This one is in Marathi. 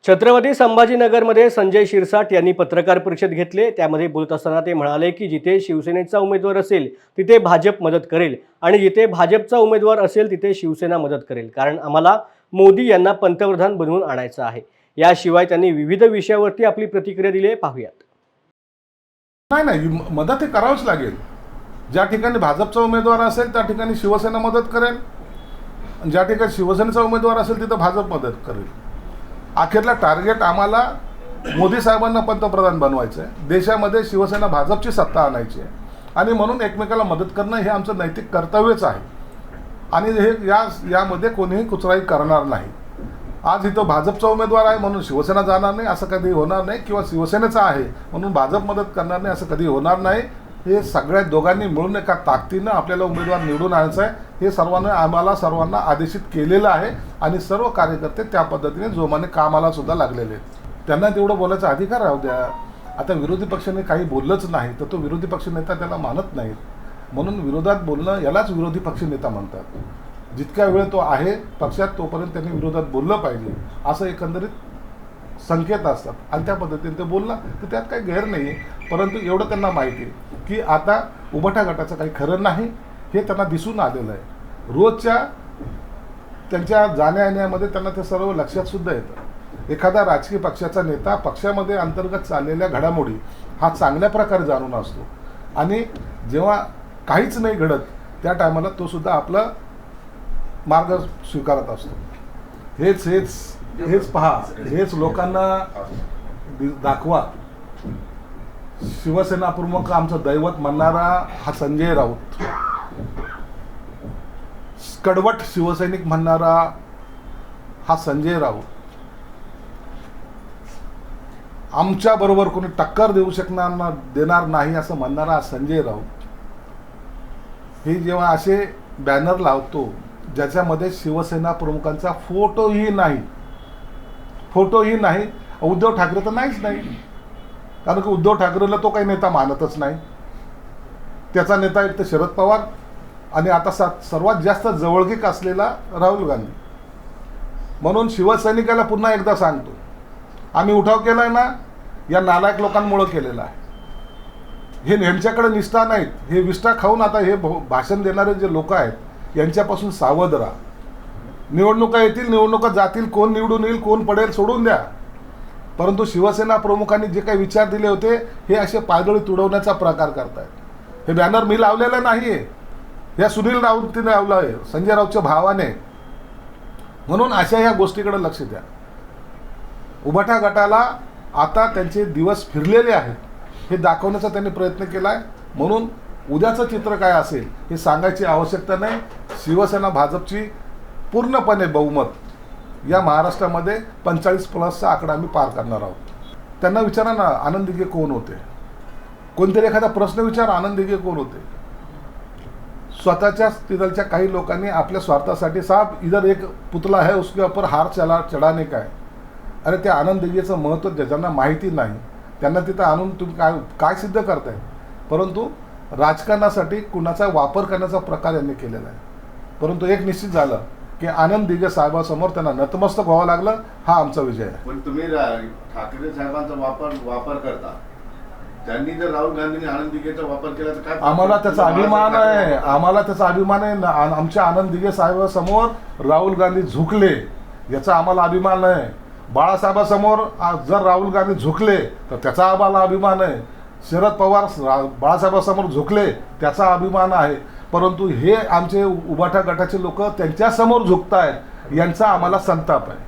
छत्रपती संभाजीनगरमध्ये संजय शिरसाट यांनी पत्रकार परिषद घेतले। त्यामध्ये बोलत असताना ते म्हणाले की जिथे शिवसेनेचा उमेदवार असेल तिथे भाजप मदत करेल आणि जिथे भाजपचा उमेदवार असेल तिथे शिवसेना मदत करेल, कारण आम्हाला मोदी यांना पंतप्रधान बनवून आणायचं आहे। याशिवाय त्यांनी विविध विषयावरती आपली प्रतिक्रिया दिली आहे, पाहूयात। नाही, मदत हे करावंच लागेल। ज्या ठिकाणी भाजपचा उमेदवार असेल त्या ठिकाणी शिवसेना मदत करेल, ज्या ठिकाणी शिवसेनेचा उमेदवार असेल तिथं भाजप मदत करेल। अखेरला टार्गेट आम्हाला मोदी साहेबांना पंतप्रधान बनवायचं आहे, देशामध्ये शिवसेना भाजपची सत्ता आणायची आहे आणि म्हणून एकमेकाला मदत करणं हे आमचं नैतिक कर्तव्यच आहे आणि हे यामध्ये कोणीही कुचराई करणार नाही। आज इथं भाजपचा उमेदवार आहे म्हणून शिवसेना जाणार नाही असं कधी होणार नाही, किंवा शिवसेनेचा आहे म्हणून भाजप मदत करणार नाही असं कधी होणार नाही। हे सगळ्या दोघांनी मिळून एका ताकदीनं आपल्याला उमेदवार निवडून आणायचं आहे, हे आम्हाला सर्वांना आदेशित केलेलं आहे आणि सर्व कार्यकर्ते त्या पद्धतीने जोमाने कामाला सुद्धा लागलेले आहेत। त्यांना तेवढं बोलायचा अधिकार राहू द्या। आता विरोधी पक्षाने काही बोललंच नाही तर तो विरोधी पक्षनेता त्याला मानत नाहीत, म्हणून विरोधात बोलणं यालाच विरोधी पक्षनेता म्हणतात। जितक्या वेळ तो आहे पक्षात तोपर्यंत त्यांनी विरोधात बोललं पाहिजे असं एकंदरीत संकेत असतात आणि त्या पद्धतीने ते बोलला तर त्यात काही गैर नाही आहे। परंतु एवढं त्यांना माहिती आहे की आता उबाटा गटाचं काही खरं नाही, हे त्यांना दिसून आलेलं आहे। रोजच्या त्यांच्या जाण्या येण्यामध्ये त्यांना ते सर्व लक्षात सुद्धा येतं। एखादा राजकीय पक्षाचा नेता पक्षामध्ये अंतर्गत चाललेल्या घडामोडी हा चांगल्या प्रकारे जाणून असतो आणि जेव्हा काहीच नाही घडत त्या टायमाला तो सुद्धा आपला मार्ग स्वीकारत असतो। हेच पहा, हेच लोकांना दाखवा। शिवसेना प्रमुख आमचं दैवत म्हणणारा हा संजय राऊत, कडवट शिवसैनिक म्हणणारा हा संजय राऊत, आमच्या बरोबर कोणी टक्कर देणार नाही असं म्हणणारा हा संजय राऊत, हे जेव्हा असे बॅनर लावतो ज्याच्यामध्ये शिवसेना प्रमुखांचा फोटोही नाही, उद्धव ठाकरे तर नाहीच नाही, कारण की उद्धव ठाकरेला तो काही नेता मानतच नाही। त्याचा नेता एक तर शरद पवार आणि आता सर्वात जास्त जवळगीक असलेला राहुल गांधी। म्हणून शिवसैनिकाला पुन्हा एकदा सांगतो, आम्ही उठाव केलाय ना या नालायक लोकांमुळे केलेला आहे। हे यांच्याकडे निष्ठा नाहीत, हे विष्ठा खाऊन आता हे भाषण देणारे जे लोक आहेत यांच्यापासून सावध राहा। निवडणुका येतील, निवडणुका जातील, कोण निवडून येईल कोण पडेल सोडून द्या, परंतु शिवसेना प्रमुखांनी जे काही विचार दिले होते हे असे पायदळी तुडवण्याचा प्रकार करतायत। हे बॅनर मी लावलेलं नाही आहे, या सुनील राऊतीने लावलं आहे, संजय राऊतच्या भावाने। म्हणून अशा ह्या गोष्टीकडे लक्ष द्या। उबाटा गटाला आता त्यांचे दिवस फिरलेले आहेत हे दाखवण्याचा त्यांनी प्रयत्न केला आहे, म्हणून उद्याचं चित्र काय असेल हे सांगायची आवश्यकता नाही। शिवसेना भाजपची पूर्णपणे बहुमत या महाराष्ट्रामध्ये 45+ आकडा आम्ही पार करणार आहोत। त्यांना विचारा ना आनंद दिघे कोण होते, कोणतरी एखादा प्रश्न विचार, आनंद दिघे कोण होते। स्वतःच्या तिथलच्या काही लोकांनी आपल्या स्वार्थासाठी साहब इधर एक पुतला है उसके ऊपर हार चढाने का है, अरे त्या आनंद दिघेचं महत्त्व ज्यांना माहिती नाही त्यांना तिथं आणून तुम्ही काय सिद्ध करताय। परंतु राजकारणासाठी कुणाचा वापर करण्याचा प्रकार यांनी केलेला आहे। परंतु एक निश्चित झालं की आनंद दिघे साहेबांसमोर त्यांना नतमस्तक व्हावं लागलं, हा आमचा विजय आहे। पण तुम्ही ठाकरे साहेबांचा वापर करता, त्यांनी जर राहुल गांधींनी आनंद दिघेचा वापर केला तर काय? आम्हाला त्याचा अभिमान आहे, आमच्या आनंद दिघे साहेबांसमोर राहुल गांधी झुकले याचा आम्हाला अभिमान आहे। बाळासाहेबांसमोर जर राहुल गांधी झुकले तर त्याचा आम्हाला अभिमान आहे। शरद पवार बाळासाहेबांसमोर झुकले त्याचा अभिमान आहे। परंतु हे आमचे उबाटा गटाचे लोक त्यांच्यासमोर झुकतायत यांचा आम्हाला संताप आहे।